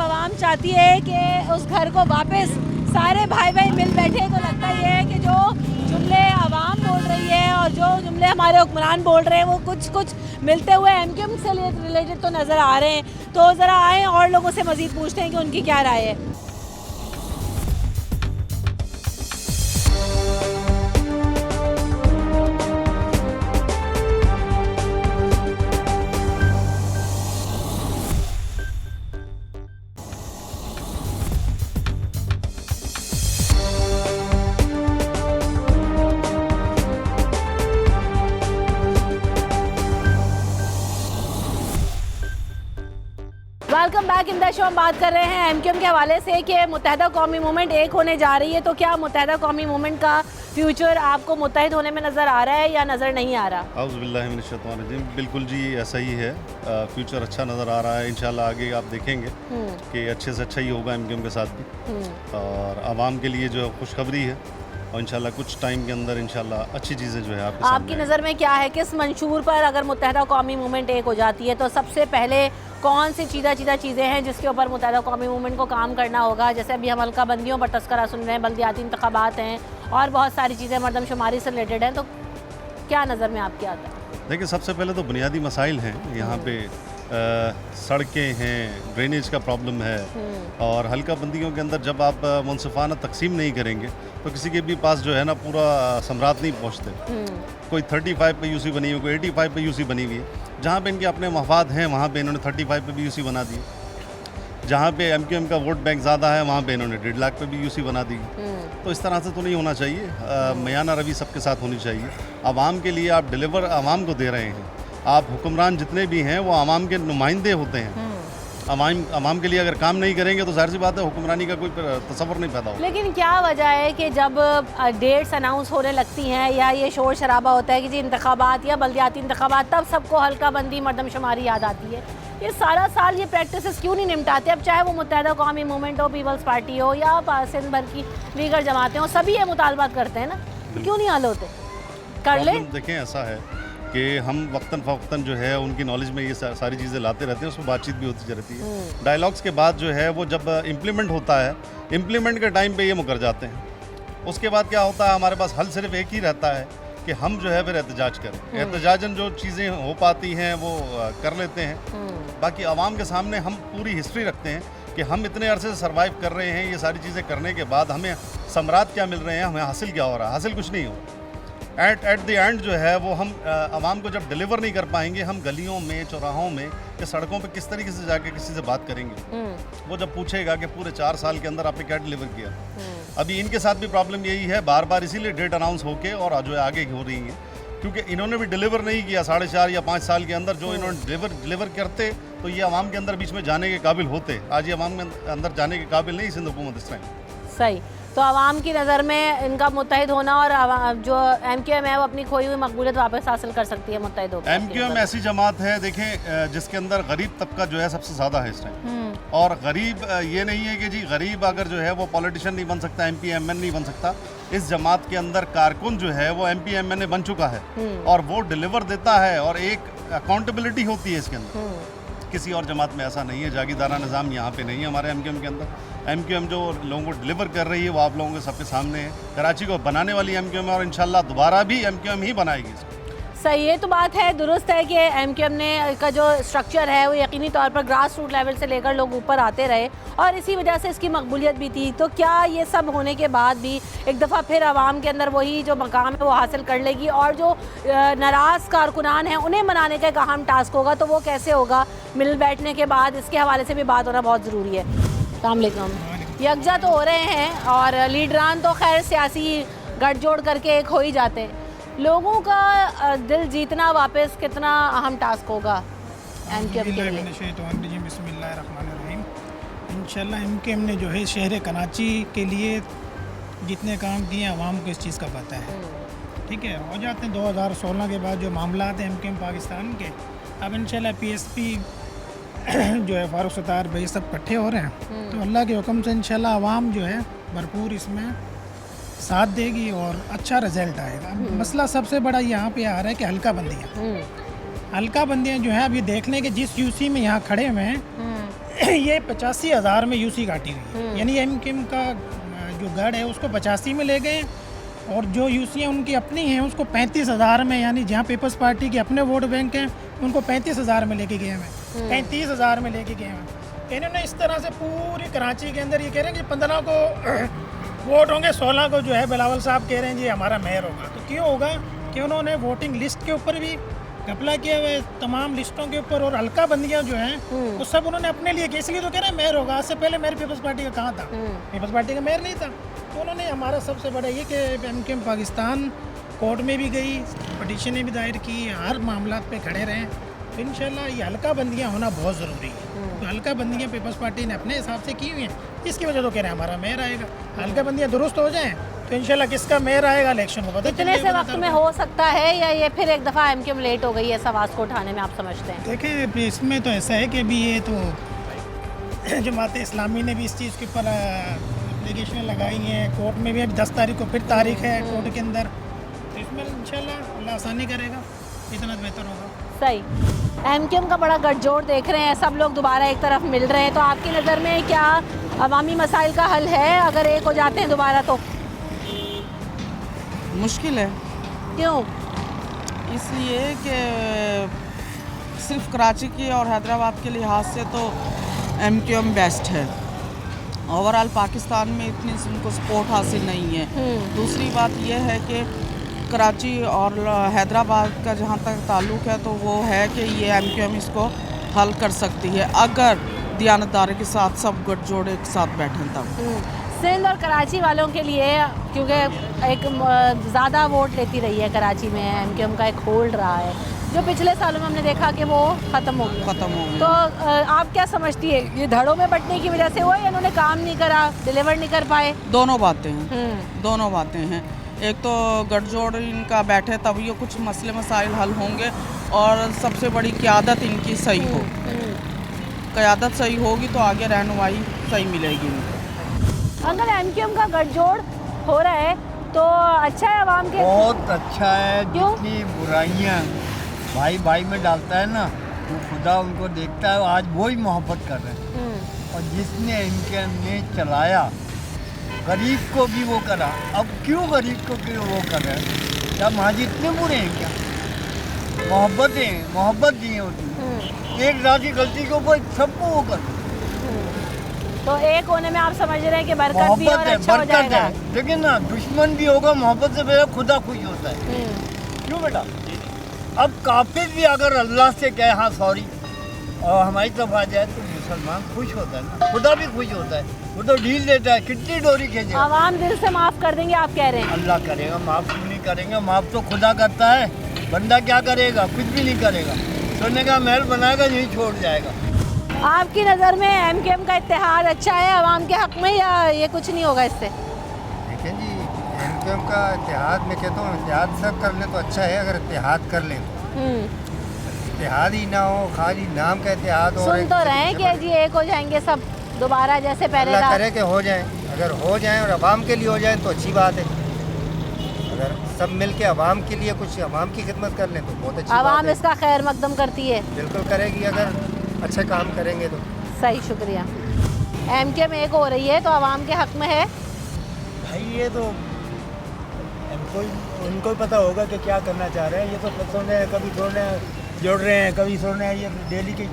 आवाम चाहती है कि उस घर को वापस सारे भाई भाई मिल बैठे। तो लगता ये है कि जो जुमले आवाम बोल रही है और जो जुमले हमारे हुक्मरान बोल रहे हैं, वो कुछ मिलते हुए एमक्यूएम से रिलेटेड तो नज़र आ रहे हैं। तो ज़रा आएँ और लोगों से मज़ीद पूछते हैं कि उनकी क्या राय है। Welcome back in the show. हम बात कर रहे हैं एमक्यूएम के हवाले से कि मुत्तहदा कौमी मूवमेंट एक होने जा रही है, तो क्या मुत्तहदा कौमी मूवमेंट का फ्यूचर आपको मुत्तहिद होने में नज़र आ रहा है या नज़र नहीं आ रहा? औज़ुबिल्लाहिमिनश्शैतानिर्रजीम, बिल्कुल जी ऐसा ही है। फ्यूचर अच्छा नज़र आ रहा है। इंशाल्लाह आगे आप देखेंगे कि अच्छे से अच्छा ही होगा एमक्यूएम के साथ भी, और आवाम के लिए जो खुशखबरी है, और इंशाल्लाह कुछ टाइम के अंदर इंशाल्लाह अच्छी चीज़ें जो है आपकी नज़र में क्या है, किस मंशूर पर अगर मुत्तहदा कौमी मूवमेंट एक हो जाती है तो सबसे पहले कौन सी चीज़ें हैं जिसके ऊपर मुत्तहदा कौमी मूवमेंट को काम करना होगा? जैसे अभी हम हल्का बंदियों पर तस्करा सुन रहे हैं, बल्दियाती इंतखाबात हैं, और बहुत सारी चीज़ें मरदमशुमारी से रिलेटेड हैं, तो क्या नज़र में आपके आता है? देखिए, सबसे पहले तो बुनियादी मसाइल हैं यहाँ पे। सड़कें हैं, ड्रेनेज का प्रॉब्लम है, और हल्का बंदियों के अंदर जब आप मुनसिफाना तकसीम नहीं करेंगे तो किसी के भी पास जो है ना पूरा सम्राट नहीं पहुँचते। कोई 35 पे यूसी बनी हुई, कोई 85 पे यूसी बनी हुई है। जहाँ पे इनके अपने मफाद हैं वहाँ पे इन्होंने 35 पे भी यूसी बना दी। जहाँ पे एमक्यूएम का वोट बैंक ज़्यादा है वहाँ पे इन्होंने 1.5 लाख पे भी यूसी बना दी। तो इस तरह से तो नहीं होना चाहिए। मयाना रवि सबके साथ होनी चाहिए। आवाम के लिए आप डिलीवर आवाम को दे रहे हैं। आप हुक्मरान जितने भी हैं वो आवाम के नुमाइंदे होते हैं, अवाम के लिए अगर काम नहीं करेंगे तो जाहिर सी बात है हुक्मरानी का कोई तसव्वुर नहीं पैदा होगा। लेकिन क्या वजह है कि जब डेट्स अनाउंस होने लगती हैं या ये शोर शराबा होता है कि जी इंतखाबात या बल्दियाती इंतखाबात, तब सबको हल्का बंदी मरदमशुमारी याद आती है। ये सारा साल ये प्रैक्टिसेस क्यों नहीं निपटाते? अब चाहे वो मुत्तहिदा कौमी मूवमेंट हो, पीपल्स पार्टी हो या सिंध भर की दीगर जमातें हो, सभी ये मुतालबात करते हैं ना, तो क्यों नहीं हल होते? कर ले। देखें ऐसा है कि हम वक्तन फ़वक्तन जो है उनकी नॉलेज में ये सारी चीज़ें लाते रहते हैं, उसमें बातचीत भी होती रहती है। डायलॉग्स के बाद जो है वो जब इम्प्लीमेंट होता है, इम्प्लीमेंट के टाइम पे ये मुकर जाते हैं। उसके बाद क्या होता है, हमारे पास हल सिर्फ एक ही रहता है कि हम जो है फिर एहतजाज करें। एहतजाजन जो चीज़ें हो पाती हैं वो कर लेते हैं। बाकी आवाम के सामने हम पूरी हिस्ट्री रखते हैं कि हम इतने अरसे से सर्वाइव कर रहे हैं। ये सारी चीज़ें करने के बाद हमें समरात क्या मिल रहे हैं, हमें हासिल क्या हो रहा है। हासिल कुछ नहीं हो। एट द एंड जो है वो हम आवाम को जब डिलीवर नहीं कर पाएंगे, हम गलियों में, चौराहों में या सड़कों पे किस तरीके से जाके किसी से बात करेंगे। वो जब पूछेगा कि पूरे 4 साल के अंदर आपने क्या डिलीवर किया। अभी इनके साथ भी प्रॉब्लम यही है, बार बार इसीलिए डेट अनाउंस होके और जो है आगे हो रही है, क्योंकि इन्होंने भी डिलीवर नहीं किया 4.5 या 5 साल के अंदर। जो इन्होंने डिलीवर करते तो ये आवाम के अंदर बीच में जाने के काबिल होते। आज ये आवाम के अंदर जाने के काबिल नहीं सिंध हुकूमत इस टाइम। सही। तो आवाम की नज़र में इनका मुत्तहिद होना और जो MQM है वो अपनी खोई हुई मकबूलियत वापस हासिल कर सकती है मुत्तहिद होकर। MQM ऐसी जमात है, देखें, जिसके अंदर गरीब तबका जो है सबसे ज़्यादा है इस टाइम। और गरीब ये नहीं है कि जी गरीब अगर जो है वो पॉलिटिशियन नहीं बन सकता, MP-MN नहीं बन सकता। इस जमात के अंदर कारकुन जो है वो MP-MN बन चुका है और वो डिलीवर देता है और एक अकाउंटेबिलिटी होती है इसके अंदर। किसी और जमात में ऐसा नहीं है। जागीरदारा निज़ाम यहाँ पे नहीं है हमारे MQM के अंदर। MQM जो लोगों को डिलीवर कर रही है वो आप लोगों के सबके सामने है। कराची को बनाने वाली MQM है और इंशाल्लाह दोबारा भी MQM ही बनाएगी इसको। सही, ये तो बात है, दुरुस्त है कि MQM ने का जो स्ट्रक्चर है वो यकीनी तौर पर ग्रास रूट लेवल से लेकर लोग ऊपर आते रहे और इसी वजह से इसकी मकबूलियत भी थी। तो क्या ये सब होने के बाद भी एक दफ़ा फिर आवाम के अंदर वही जो मकाम है वो हासिल कर लेगी और जो नाराज़ कारकुनान हैं उन्हें मनाने का एक अहम टास्क होगा, तो वो कैसे होगा? मिल बैठने के बाद इसके हवाले से भी बात होना बहुत ज़रूरी है। अस्सलाम वालेकुम। यकजा तो हो रहे हैं और लीडरान तो खैर सियासी गठजोड़ करके एक हो ही जाते हैं। लोगों का दिल जीतना वापस कितना अहम टास्क होगा MQM के लिए? बिस्मिल्लाहिर्रहमानिर्रहीम। इंशाल्लाह MQM ने जो है शहर कराची के लिए जितने काम किए आवाम को इस चीज़ का पता है। ठीक है, हो जाते हैं 2016 के बाद जो मामला हैं MQM पाकिस्तान के, अब इंशाल्लाह PSP जो है फारूक सत्तार भाई सब इकट्ठे हो रहे हैं। तो अल्लाह के हुक्म से इंशाल्लाह आवाम जो है भरपूर इसमें साथ देगी और अच्छा रिजल्ट आएगा। मसला सबसे बड़ा यहाँ पे आ रहा है कि हल्का बंदियाँ जो है अब ये देख लें कि जिस UC में यहाँ खड़े हुए हैं ये 85,000 में UC काटी हुई है। यानी MQM का जो गढ़ है उसको 85 में ले गए और जो UC हैं उनकी अपनी हैं उसको 35,000 में, यानी जहाँ पीपल्स पार्टी के अपने वोट बैंक हैं उनको 35,000 में लेके गए हैं, 35,000 में लेके गए हैं। इन्होंने इस तरह से पूरी कराची के अंदर ये कह रहे हैं कि 15 को वोट होंगे, 16 को जो है बिलावल साहब कह रहे हैं जी हमारा मेयर होगा। तो क्यों होगा कि उन्होंने वोटिंग लिस्ट के ऊपर भी घपला किया हुआ है, तमाम लिस्टों के ऊपर, और हल्का बंदियाँ जो हैं वो सब उन्होंने अपने लिए किया। इसलिए तो कह रहे हैं मेयर होगा। आज से पहले मेयर पीपल्स पार्टी का कहाँ था? पीपल्स पार्टी का मेयर नहीं था। तो उन्होंने हमारा सबसे बड़ा ये कि MQM पाकिस्तान कोर्ट में भी गई, पटिशनें भी दायर की, हर मामला पे खड़े रहें। तो इंशाल्लाह ये हल्का बंदियाँ होना बहुत ज़रूरी है। तो हल्का बंदियाँ पीपल्स पार्टी ने अपने हिसाब से की हुई हैं, इसकी वजह तो कह रहे हैं हमारा मेयर आएगा। हल्का बंदियाँ दुरुस्त हो जाएँ तो इंशाल्लाह किसका मेयर आएगा इलेक्शन को पता कितने से वक्त में हो सकता है, या ये फिर एक दफ़ा MQM लेट हो गई है इस आवाज़ को उठाने में, आप समझते हैं? देखिए इसमें तो ऐसा है कि अभी ये तो जमात इस्लामी ने भी इस चीज़ के ऊपर एप्लीकेशन लगाई हैं, कोर्ट में भी अभी 10 तारीख को फिर तारीख है कोर्ट के अंदर। तो इसमें इंशाल्लाह अल्लाह आसानी करेगा, इतना बेहतर होगा। सही। MQM का बड़ा गठजोड़ देख रहे हैं, सब लोग दोबारा एक तरफ मिल रहे हैं, तो आपकी नज़र में क्या अवामी मसाइल का हल है अगर एक हो जाते हैं दोबारा? तो मुश्किल है। क्यों? इसलिए कि सिर्फ कराची की और हैदराबाद के लिहाज से तो MQM बेस्ट है। ओवरऑल पाकिस्तान में इतनी उनको सपोर्ट हासिल नहीं है। दूसरी बात यह है कि कराची और हैदराबाद का जहाँ तक ताल्लुक़ है तो वो है कि ये MQM इसको हल कर सकती है अगर दियानतदारी के साथ सब गठजोड़ एक साथ बैठें तब। सिंध और कराची वालों के लिए, क्योंकि एक ज़्यादा वोट लेती रही है कराची में, MQM का एक होल्ड रहा है, जो पिछले सालों में हमने देखा कि वो ख़त्म हो गया। ख़त्म हो गया। तो आप क्या समझती है, ये धड़ों में बंटने की वजह से हुआ या इन्होंने काम नहीं करा, डिलीवर नहीं कर पाए? दोनों बातें हैं, दोनों बातें हैं। एक तो गठजोड़ इनका बैठे तब ये कुछ मसले मसाइल हल होंगे, और सबसे बड़ी क़यादत इनकी सही हो। क़यादत सही होगी तो आगे रहनुमाई सही मिलेगी इनको। अंकल, एमक्यूएम का गठजोड़ हो रहा है तो अच्छा है आवाम के? बहुत अच्छा है। जितनी बुराइयाँ भाई भाई में डालता है ना, वो खुदा उनको देखता है, आज वो ही मोहब्बत कर रहे हैं। और जिसने इनके ने चलाया, गरीब को भी वो करा, अब क्यों गरीब को क्यों वो कर रहे हैं? क्या माजी इतने बुरे हैं क्या? मोहब्बत दी है उसने, एक रात की गलती के ऊपर सबको वो कर। तो एक होने में आप समझ रहे हैं कि बरकत भी और अच्छा हो जाएगा। लेकिन ना दुश्मन भी होगा, मोहब्बत से मेरा खुदा खुश होता है। क्यों बेटा? अब काफिर भी अगर अल्लाह से कहे हाँ सॉरी और हमारी तरफ आ जाए तो मुसलमान खुश होता है ना, खुदा भी खुश होता है। वो तो ढील देता है, कितनी डोरी खींचे। आवाम दिल से माफ कर देंगे आप कह रहे हैं? अल्लाह करेगा, माफ क्यों नहीं करेंगे? माफ तो खुदा करता है, बंदा क्या करेगा? कुछ भी नहीं करेगा। सोने का महल बनाएगा, यही छोड़ जाएगा। आपकी नज़र में एमक्यूएम का इत्तेहाद अच्छा है आवाम के हक में, या ये कुछ नहीं होगा इससे? देखिए जी, एमक्यूएम का इत्तेहाद मैं कहता हूँ इत्तेहाद सब कर ले तो अच्छा है, अगर इत्तेहाद कर ले तो। इत्तेहाद ही ना हो, खाली नाम का इत्तेहाद हो। सुन तो रहे हैं कि जी एक हो जाएंगे सब दोबारा जैसे पहले अल्लाह करे कि हो जाए। अगर हो जाए और आवाम के लिए हो जाए तो अच्छी बात है। अगर सब मिल के आवाम के लिए कुछ आवाम की खिदमत कर लें तो बहुत अच्छी बात है। आवाम इसका खैर मकदम करती है, बिल्कुल करेगी अगर अच्छे काम करेंगे तो। सही, शुक्रिया। एमक्यूएम एक हो रही है तो आवाम के हक में है भाई। ये तो उनको ही पता होगा कि क्या करना चाह रहे हैं। ये तो सोने कभी सोने जोड़ रहे हैं, कभी सोने ये डेली के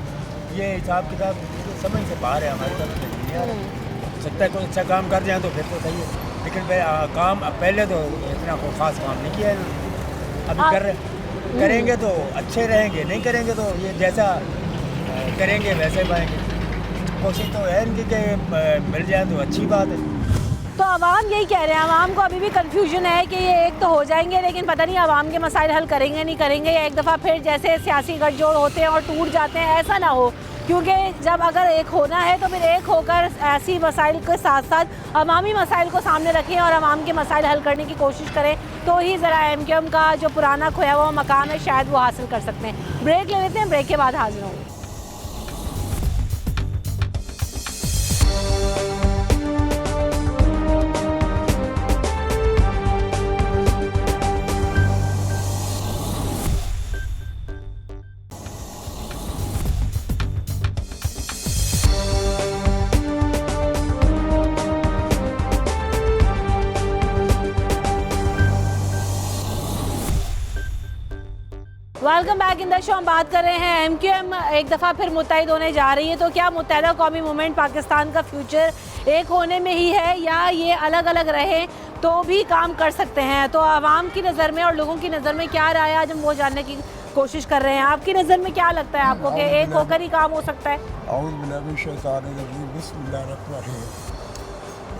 ये हिसाब किताब समझ से बाहर है हमारे तरफ से। सकता है कोई अच्छा काम कर जाए तो फिर तो सही है, लेकिन काम पहले तो इतना कोई खास काम नहीं किया है। अभी करेंगे तो अच्छे रहेंगे, नहीं करेंगे तो ये जैसा करेंगे वैसे पाएंगे। कोशिश तो है इनकी कि मिल जाए तो अच्छी बात है। तो आवाम यही कह रहे हैं, आवाम को अभी भी कंफ्यूजन है कि ये एक तो हो जाएंगे लेकिन पता नहीं आवाम के मसाइल हल करेंगे नहीं करेंगे, या एक दफ़ा फिर जैसे सियासी गठजोड़ होते हैं और टूट जाते हैं, ऐसा ना हो। क्योंकि जब अगर एक होना है तो फिर एक होकर ऐसी मसाइल के साथ साथ अवामी मसाइल को सामने रखें और अवाम के मसाइल हल करने की कोशिश करें, तो ही ज़रा एमक्यूएम का जो पुराना खोया हुआ मकाम है शायद वो हासिल कर सकते हैं। ब्रेक ले लेते हैं, ब्रेक के बाद हाजिर होंगे। Welcome back in the show. हम बात कर रहे हैं एमक्यूएम एक दफ़ा फिर मुत्तहिद होने जा रही है, तो क्या मुत्तहिदा कौमी मूवमेंट पाकिस्तान का फ्यूचर एक होने में ही है या ये अलग अलग रहे तो भी काम कर सकते हैं? तो आवाम की नज़र में और लोगों की नज़र में क्या राय है, आज हम वो जानने की कोशिश कर रहे हैं। आपकी नज़र में क्या लगता है आपको कि एक होकर ही काम हो सकता है?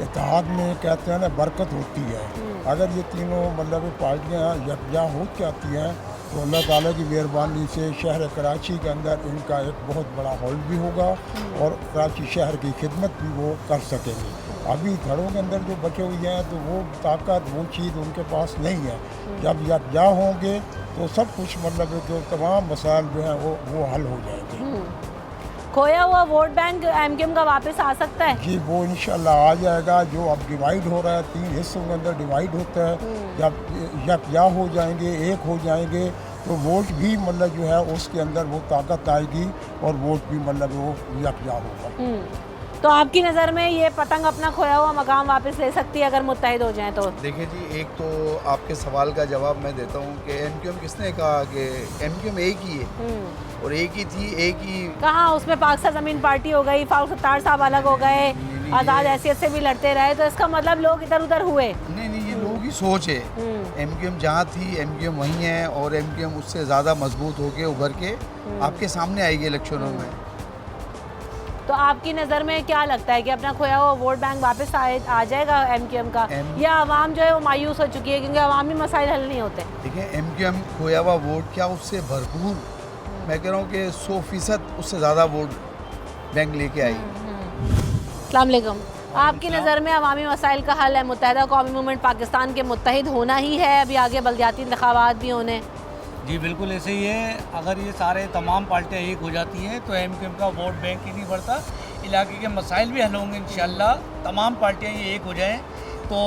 इत्तेहाद में कहते हैं ना बरकत होती है। अगर ये तीनों मतलब पार्टियाँ यकजा हो जाती हैं तो अल्लाह ताला की मेहरबानी से शहर कराची के अंदर इनका एक बहुत बड़ा हॉल भी होगा और कराची शहर की खिदमत भी वो कर सकेंगे। अभी घरों के अंदर जो बचे हुए हैं तो वो ताकत वो चीज़ उनके पास नहीं है। जब यकजा होंगे तो सब कुछ मतलब जो तमाम मसाइल जो हैं वो हल हो जाएंगे। खोया हुआ वोट बैंक एमक्यूएम का वापस आ सकता है? जी वो इंशाल्लाह आ जाएगा। जो अब डिवाइड हो रहा है, 3 हिस्सों के अंदर डिवाइड होता है, जब यकजा हो जाएंगे, एक हो जाएंगे तो वोट भी मतलब जो है उसके अंदर वो ताकत आएगी और वोट भी मतलब वो यकजा होगा। तो आपकी नज़र में ये पतंग अपना खोया हुआ मकाम वापस ले सकती है अगर मुत्तहिद हो जाएं तो? देखिए जी, एक तो आपके सवाल का जवाब मैं देता हूँ कि एमक्यूएम किसने कहा कि एमक्यूएम एक ही है और एक ही थी, एक ही कहाँ उसमें पाकिस्तान ज़मीन पार्टी हो गई, फारूक सत्तार साहब अलग हो गए, आज़ाद हैसियत से भी लड़ते रहे, तो इसका मतलब लोग इधर उधर हुए? नहीं, ये लोगों की सोच है। एमक्यूएम जहाँ थी एमक्यूएम वहीं है और एमक्यूएम उससे ज़्यादा मजबूत होके उभर के आपके सामने आएगी इलेक्शनों में। तो आपकी नज़र में क्या लगता है कि अपना खोया हुआ वोट बैंक वापस आ जाएगा एमक्यूएम का, या आवाम जो है वो मायूस हो चुकी है क्योंकि अवामी मसाइल हल नहीं होते? देखिए एमक्यूएम खोया हुआ वोट क्या, उससे भरपूर मैं कह रहा हूँ कि 100% उससे ज़्यादा वोट बैंक लेके आई। अस्सलाम वालेकुम। आपकी नज़र में अवामी मसाइल का हल है मुत्तहिदा कौमी मूवमेंट पाकिस्तान के मुत्तहिद होना ही है, अभी आगे बल्दियाती इंतखाबात भी होने? जी बिल्कुल ऐसे ही है। अगर ये सारे तमाम पार्टियाँ एक हो जाती हैं तो एमक्यूएम का वोट बैंक ही नहीं बढ़ता, इलाके के मसाइल भी हल होंगे इंशाल्लाह। तमाम पार्टियाँ ये एक हो जाएं तो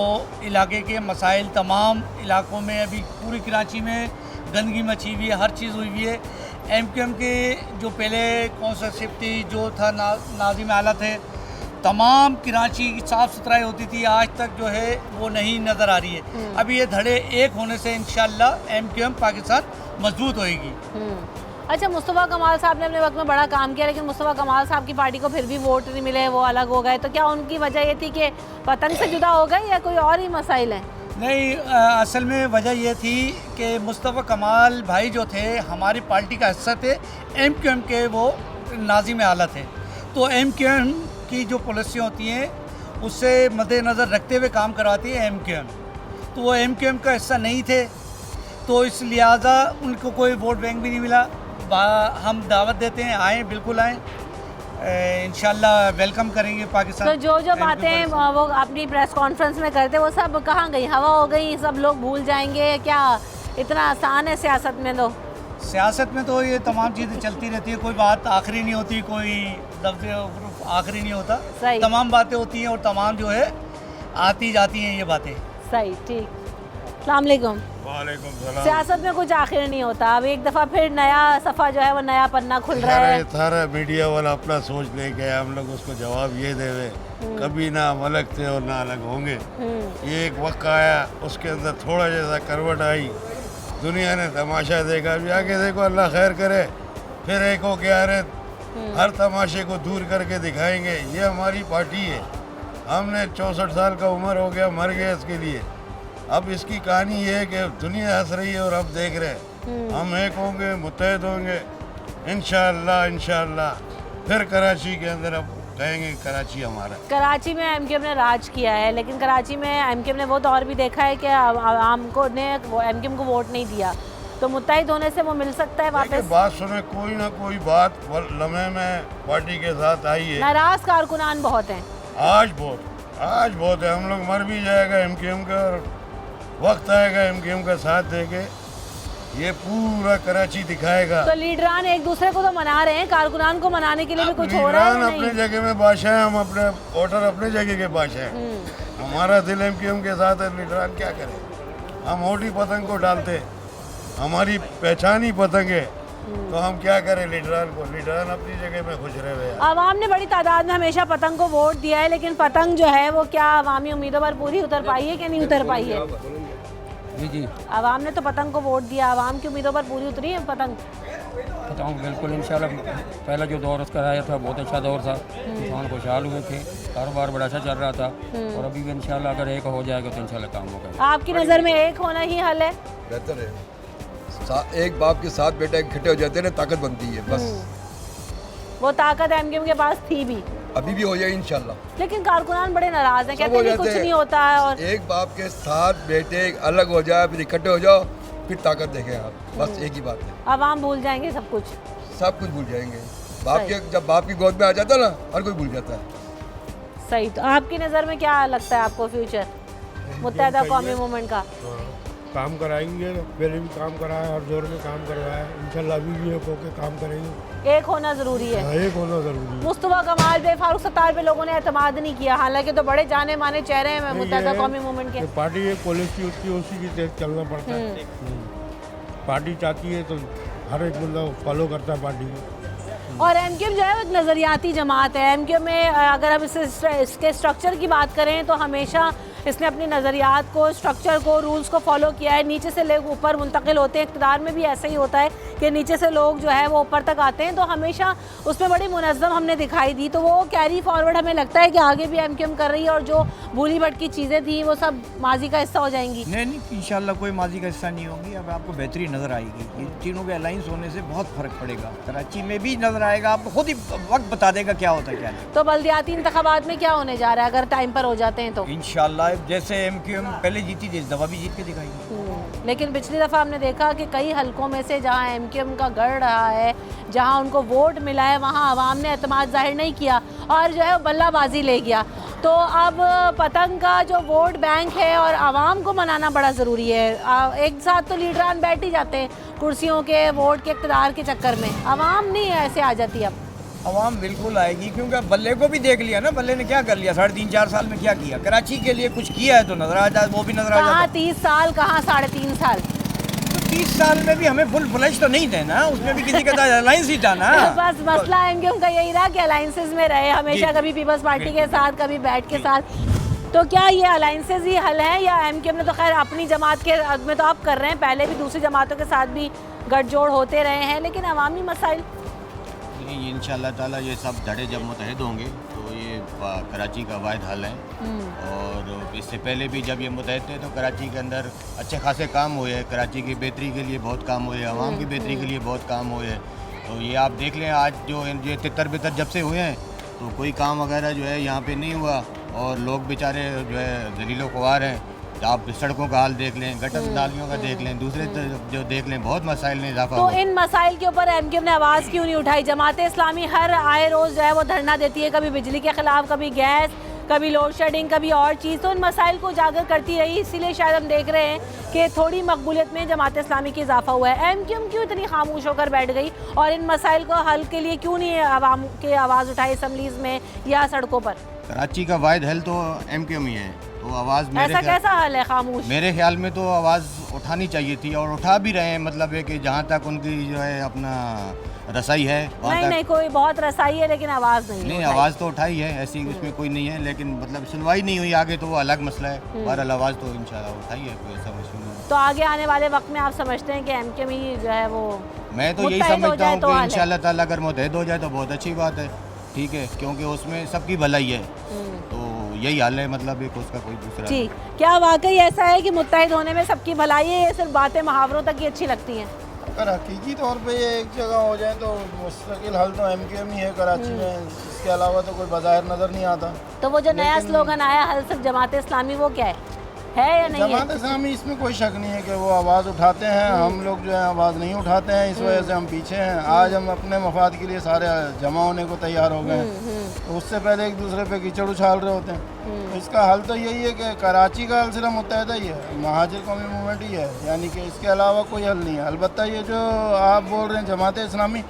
इलाके के मसाइल तमाम इलाकों में, अभी पूरी कराची में गंदगी मची हुई है, हर चीज़ हुई हुई है। एमक्यूएम के जो पहले कॉन्सेप्ट थी, जो था नाज़िम आला थे, तमाम कराची की साफ़ सुथराई होती थी, आज तक जो है वो नहीं नज़र आ रही है। अभी ये धड़े एक होने से इंशाल्लाह एमक्यूएम पाकिस्तान मजबूत होएगी। अच्छा, मुस्तफ़ा कमाल साहब ने अपने वक्त में बड़ा काम किया, लेकिन मुस्तफ़ा कमाल साहब की पार्टी को फिर भी वोट नहीं मिले, वो अलग हो गए, तो क्या उनकी वजह ये थी कि पतंग से जुदा हो गए या कोई और ही मसाइल हैं? नहीं, असल में वजह ये थी कि मुस्तफ़ा कमाल भाई जो थे हमारी पार्टी का हिस्सा थे, एमक्यूएम के वो नाज़िम आला थे, तो एमक्यूएम की जो पॉलिसियाँ होती हैं उससे मद्देनज़र रखते हुए काम करवाती है एमक्यूएम, तो वो एमक्यूएम का हिस्सा नहीं थे, तो इस लिहाजा उनको कोई वोट बैंक भी नहीं मिला। हम दावत देते हैं, आएँ, बिल्कुल आएँ, इंशाल्लाह वेलकम करेंगे पाकिस्तान। तो जो बातें वो अपनी प्रेस कॉन्फ्रेंस में करते वो सब कहाँ गई, हवा हो गई, सब लोग भूल जाएंगे? क्या इतना आसान है सियासत में? तो सियासत में तो ये तमाम चीज़ें चलती रहती है, कोई बात आखिरी नहीं होती, कोई लफ्ज़ आखिरी नहीं होता, तमाम बातें होती हैं और तमाम जो है आती जाती हैं ये बातें। सही, ठीक। अस्सलाम वालेकुम। वालेकुम सलाम। सियासत में कुछ आखिर नहीं होता, अब एक दफ़ा फिर नया सफ़ा जो है वो नया पन्ना खुल रहा है। सारा मीडिया वाला अपना सोच लेके आया, हम लोग उसको जवाब ये देवे कभी ना हम अलग थे और ना अलग होंगे। ये एक वक्त आया, उसके अंदर थोड़ा जैसा करवट आई, दुनिया ने तमाशा देखा, अभी आगे देखो अल्लाह खैर करे, फिर एक हो के आ रहे, हर तमाशे को दूर करके दिखाएंगे। ये हमारी पार्टी है, हमने 64 साल का उम्र हो गया, मर गए इसके लिए। अब इसकी कहानी ये है कि दुनिया हंस रही है और अब देख रहे हैं, हम एक होंगे, मुत्तहिद होंगे इंशाअल्लाह। इंशाअल्लाह फिर कराची के अंदर अब कहेंगे कराची हमारा। कराची में एमक्यूएम ने राज किया है, लेकिन कराची में एमक्यूएम ने वो दौर भी देखा है कि आवाम को ने एमक्यूएम को वोट नहीं दिया, तो मुत्तहिद होने से वो मिल सकता है वापस? बात सुने, कोई ना कोई बात लम्हे में पार्टी के साथ आई है। नाराज कारकुनान बहुत हैं आज बहुत है। हम लोग मर भी जाएगा एमक्यूएम का, और वक्त आएगा एमक्यूएम का साथ देके ये पूरा कराची दिखाएगा। तो लीडरान एक दूसरे को तो मना रहे हैं, कारकुनान को मनाने के लिए भी कुछ हो रहा है? अपनी जगह में बादशाह है, हम अपने वोटर अपने जगह के बादशाह हैं। हमारा दिल एमक्यूएम के साथ है, लीडरान क्या करें? हम होटी पतंग को डालते, हमारी पहचान ही पतंग है, तो हम क्या करें लीडरान को? लीडरान अपनी जगह में खुश रहे हुए। आवाम ने बड़ी तादाद में हमेशा पतंग को वोट दिया है, लेकिन पतंग जो है वो क्या अवामी उम्मीदों पर पूरी उतर पाई है कि नहीं उतर पाई है? जी आवाम ने तो पतंग को वोट दिया, आवाम की उम्मीदों पर पूरी उतरी है पतंग? बताऊँ बिल्कुल इंशाल्लाह। पहला जो दौर उसका आया था बहुत अच्छा दौर था, किसान खुशहाल हुए थे, कारोबार बड़ा अच्छा चल रहा था, और अभी भी इंशाल्लाह अगर एक हो जाएगा तो इंशाल्लाह काम होगा। आपकी नज़र में एक होना ही हल है? बेहतर है, एक बाप के साथ बेटा इकट्ठे हो जाते हैं ना, ताकत बनती है बस। वो ताकत एमक्यूएम के पास थी भी, अभी भी हो जाए इंशाल्लाह। लेकिन कारकुनान बड़े नाराज हैं, कहते हैं कुछ नहीं होता है, और एक बाप के साथ बेटे अलग हो जाए, फिर इकट्ठे हो जाओ, फिर ताकत देखें आप, बस एक ही बात है। आवाम भूल जाएंगे सब कुछ भूल जाएंगे। बाप के जब बाप की गोद में आ जाता ना, हर कोई भूल जाता है। सही। तो आपकी नज़र में क्या लगता है आपको फ्यूचर मुत्तहिदा कौमी मूवमेंट का? काम कराएंगे, पहले भी काम कराया, हर दौर में काम करवाया, इंशाल्लाह अभी भी एक होकर काम करेंगे। एक होना ज़रूरी है। एक होना ज़रूरी है। मुस्तफ़ा कमाल पे फारूक सत्तार पे लोगों ने एतमाद नहीं किया, हालांकि तो बड़े जाने माने चेहरे हैं मुत्तहिदा कौमी मूवमेंट के। पार्टी एक पॉलिसी होती है, उसी की तहत चलना पड़ता है। पार्टी चाहती है तो हर एक बंदा फॉलो करता है पार्टी को। और एमक्यूएम जो है वो एक नज़रियाती जमात है। एमक्यूएम में अगर हम इसके स्ट्रक्चर की बात करें तो हमेशा इसने अपनी नज़रियात को, स्ट्रक्चर को, रूल्स को फॉलो किया है, नीचे से लोग ऊपर मुंतकिल होते हैं। इक़्तिदार में भी ऐसा ही होता है कि नीचे से लोग जो है वो ऊपर तक आते हैं, तो हमेशा उसमें बड़ी मुनज़्ज़म हमने दिखाई दी। तो वो कैरी फॉरवर्ड हमें लगता है कि आगे भी एमक्यूएम कर रही है और जो भूली भटकी चीज़ें थी वो सब माजी का हिस्सा हो जाएंगी। नहीं, इंशाल्लाह कोई माजी का हिस्सा नहीं होगी। अब आपको बेहतरी नज़र आएगी। ये तीनों के अलाइंस होने से बहुत फ़र्क पड़ेगा। कराची में भी नज़र आएगा, आपको खुद ही वक्त बता देगा क्या होता है क्या नहीं। तो बल्दियाती इंतखाबात में क्या होने जा रहा है अगर टाइम पर हो जाते हैं तो? इंशाल्लाह जैसे एमक्यूएम पहले जीती थी, इस दफ़ा भी जीत के दिखाएगी। लेकिन पिछली दफ़ा हमने देखा कि कई हलकों में से जहां एमक्यूएम का गढ़ रहा है, जहां उनको वोट मिला है, वहां अवाम ने एतमाद जाहिर नहीं किया और जो है बल्लाबाजी ले गया। तो अब पतंग का जो वोट बैंक है और आवाम को मनाना बड़ा ज़रूरी है। एक साथ तो लीडरान बैठ ही जाते हैं कुर्सियों के, वोट के, इक़्तिदार के चक्कर में। आवाम नहीं ऐसे आ जाती अब। आवाम बिल्कुल आएगी, क्योंकि बल्ले को भी देख लिया ना, बल्ले ने क्या कर लिया, 3.5-4 साल में क्या किया। कराची के लिए कुछ किया है तो नजर आ जाए, वो भी नजर आ जाए। कहाँ 30 साल, कहाँ 3.5 साल। 30 साल में भी हमें फुल फ्लैश तो नहीं थे ना, उसमें भी किसी का अलायंस ही था ना। बस मसला एमक्यूएम का यही रहा कि अलायंसेस में रहे हमेशा, कभी पीपल्स पार्टी के साथ, कभी बैठ के साथ। तो क्या ये अलायंसेस ही हल है या एमक्यूएम ने तो खैर अपनी जमात के में तो अब कर रहे हैं, पहले भी दूसरी जमातों के साथ भी गठजोड़ होते रहे हैं, लेकिन अवामी मसाइल? ये इंशाल्लाह ताला ये सब धड़े जब मुतहद होंगे तो ये कराची का वाहिद हल है। और इससे पहले भी जब ये मुतहद थे तो कराची के अंदर अच्छे खासे काम हुए हैं, कराची की बेहतरी के लिए बहुत काम हुए, आवाम की बेहतरी के लिए बहुत काम हुए हैं। तो ये आप देख लें, आज जो ये तितर बितर जब से हुए हैं तो कोई काम वगैरह जो है यहाँ पे नहीं हुआ और लोग बेचारे जो है जलीलो ख्वार हैं। तो आप सड़कों का हाल देख लें, गटर नालियों का देख लें, दूसरे जो देख लें, बहुत मसाइल में इजाफा तो हुआ। इन मसाइल के ऊपर एमक्यूएम ने आवाज़ क्यों नहीं उठाई? जमात इस्लामी हर आए रोज़ जो है वो धरना देती है, कभी बिजली के खिलाफ, कभी गैस, कभी लोड शेडिंग, कभी और चीज़। तो इन मसाइल को उजागर करती रही, इसीलिए शायद हम देख रहे हैं कि थोड़ी मकबूलियत में जमात इस्लामी की इजाफा हुआ है। एमक्यूएम क्यों इतनी खामोश होकर बैठ गई और इन मसाइल को हल के लिए क्यों नहीं आवाम के आवाज़ उठाई असम्बलीज़ में या सड़कों पर? कराची का वाहिद हल तो एमक्यूएम ही है, तो आवाज़ ऐसा कैसा हल है खामोश? मेरे ख्याल में तो आवाज़ उठानी चाहिए थी और उठा भी रहे हैं। मतलब है कि जहाँ तक उनकी जो है अपना रसाई है नहीं, कोई बहुत रसाई है लेकिन आवाज़ नहीं है। आवाज़ तो उठाई है, ऐसी उसमें कोई नहीं है, लेकिन मतलब सुनवाई नहीं हुई आगे, तो वो अलग मसला है। बहरहाल आवाज़ तो इंशाल्लाह उठाई है, कोई ऐसा मसला नहीं। तो आगे आने वाले वक्त में आप समझते हैं कि एमक्यूएम ही जो है वो मैं तो यही समझता हूँ कि इंशाल्लाह ताला अगर मुतहद हो जाए तो बहुत अच्छी बात है, ठीक है, क्योंकि उसमें सबकी भलाई है। तो यही हाल है, मतलब एक उसका कोई दूसरा जी। क्या वाकई ऐसा है कि मुत्तहिद होने में सबकी भलाई है, ये सिर्फ बातें मुहावरों तक ही अच्छी लगती हैं? अगर हकीकी तौर पे ये एक जगह हो जाए तो मुस्तकिल हल तो एमक्यूएम ही है कराची में, इसके अलावा तो कोई बाज़ाहिर नज़र नहीं आता। तो वो जो नया स्लोगन आया हल सिर्फ जमात इस्लामी, वो क्या है या नहीं है? जमात इस्लामी, इसमें कोई शक नहीं है कि वो आवाज़ उठाते हैं, हम लोग जो है आवाज़ नहीं उठाते हैं, इस वजह से हम पीछे हैं। आज हम अपने मफाद के लिए सारे जमा होने को तैयार हो गए हैं, तो उससे पहले एक दूसरे पे कीचड़ उछाल रहे होते हैं। तो इसका हल तो यही है कि कराची का हल सिर्फ मुत्तहिदा ही है, महाजिर कौमी मूवमेंट ही है, यानी कि इसके अलावा कोई हल नहीं है। अलबत्ता ये जो आप बोल रहे हैं जमात इस्लामी,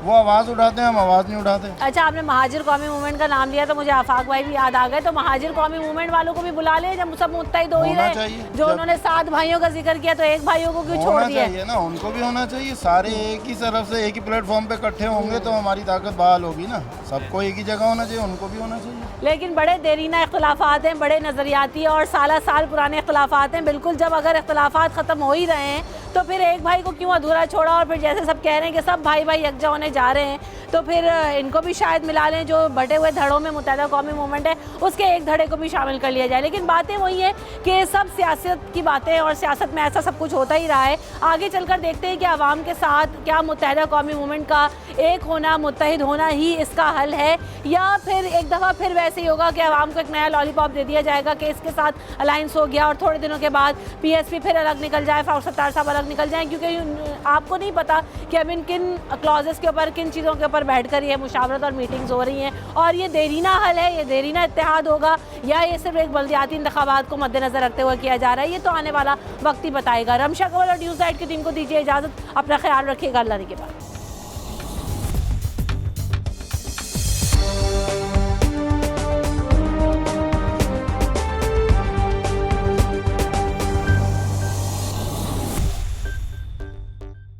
वो आवाज़ उठाते हैं, हम आवाज़ नहीं उठाते। अच्छा, आपने महाजिर कौमी मूवमेंट का नाम लिया तो मुझे आफाक भाई भी याद आ गए। तो महाजिर कौमी मूवमेंट वालों को भी बुला ले, जब सब मुत्तहिद हो ही रहे। जो उन्होंने 7 भाइयों का जिक्र किया तो एक भाइयों को क्यों छोड़ दिया? चाहिए ना, उनको भी होना चाहिए। सारे एक ही तरफ से एक ही प्लेटफॉर्म पे इकट्ठे होंगे तो हमारी ताकत बहाल होगी ना। सबको एक ही जगह होना चाहिए, उनको भी होना चाहिए। लेकिन बड़े देरीना इख्तलाफात हैं, बड़े नज़रियाती और साल पुराने इख्तलाफात हैं। बिल्कुल, जब अगर इख्तलाफात ख़त्म हो ही रहे हैं तो फिर एक भाई को क्यों अधूरा छोड़ा? और फिर जैसे सब कह रहे हैं कि सब भाई भाई यकजा होने जा रहे हैं, तो फिर इनको भी शायद मिला लें। जो बटे हुए धड़ों में मुत्तहिदा कौमी मूवमेंट है, उसके एक धड़े को भी शामिल कर लिया जाए। लेकिन बातें वही है कि सब सियासत की बातें, और सियासत में ऐसा सब कुछ होता ही रहा है। आगे चलकर देखते हैं कि आवाम के साथ क्या मुत्तहिदा कौमी मूवमेंट का एक होना, मुत्तहिद होना ही इसका हल है, या फिर एक दफ़ा फिर वैसे ही होगा कि आवाम को एक नया लॉलीपॉप दे दिया जाएगा कि इसके साथ अलायंस हो गया और थोड़े दिनों के बाद PSP फिर अलग निकल जाए, फारूक सत्तार साहब अलग निकल जाएँ। क्योंकि आपको नहीं पता कि अब इन किन क्लॉजेस के ऊपर, किन चीज़ों के ऊपर बैठ कर ये मुशावरत और मीटिंग्स हो रही हैं, और ये देरीना हल है, ये देरीना इत्तेहाद होगा, या ये सिर्फ एक बल्दियाती इंतखाबात को मद्देनज़र रखते हुए किया जा रहा है। ये तो आने वाला वक्त ही बताएगा। रमशा कवल और न्यूज़ 8 की टीम को दीजिए इजाज़त। अपना ख्याल रखिएगा। अल्लाह के बाद।